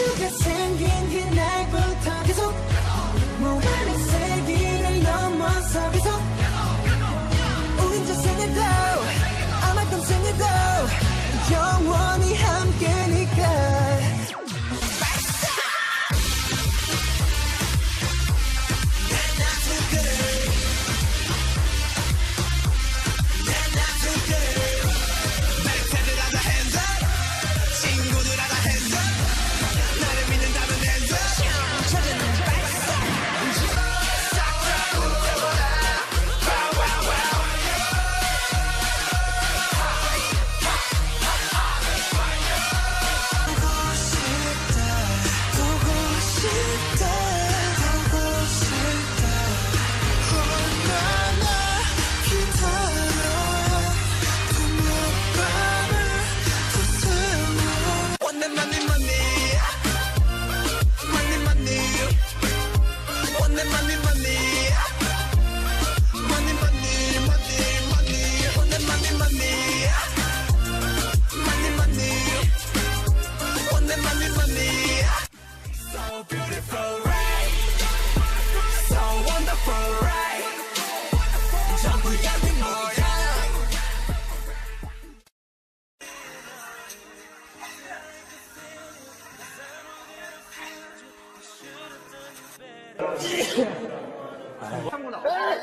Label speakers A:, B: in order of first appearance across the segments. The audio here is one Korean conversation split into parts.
A: 우주가 생긴 그날부터 계속 모든 세기를 넘어서 계속 우린 저생에도 아마 평생에도 영원히 함께니까.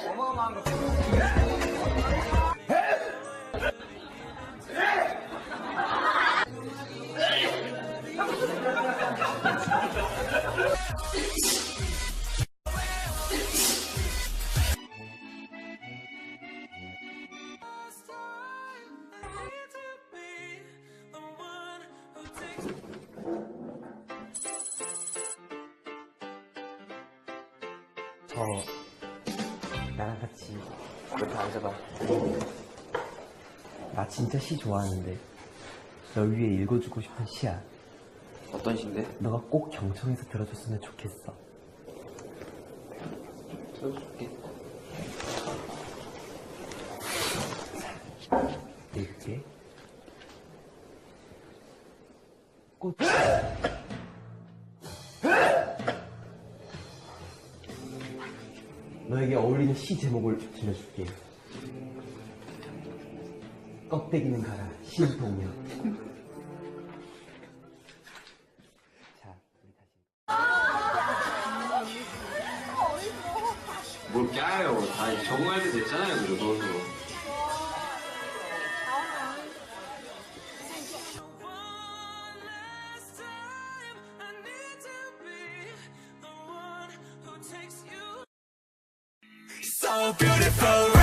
B: 어마어마한 거.
C: 나랑 같이 옆에 앉아봐. 나 진짜 시 좋아하는데 널 위해 읽어주고 싶은 시야.
B: 어떤 시인데?
C: 너가 꼭 경청해서 들어줬으면 좋겠어.
B: 들어줄게.
C: 읽을게. 꽃. 너에게 어울리는 시 제목을 들려줄게. 껍데기는 가라, 신동요. 자, 우리 다시.
B: 뭘 까요? 다 적응할 때 됐잖아요, 그거 넣어서.
A: So beautiful.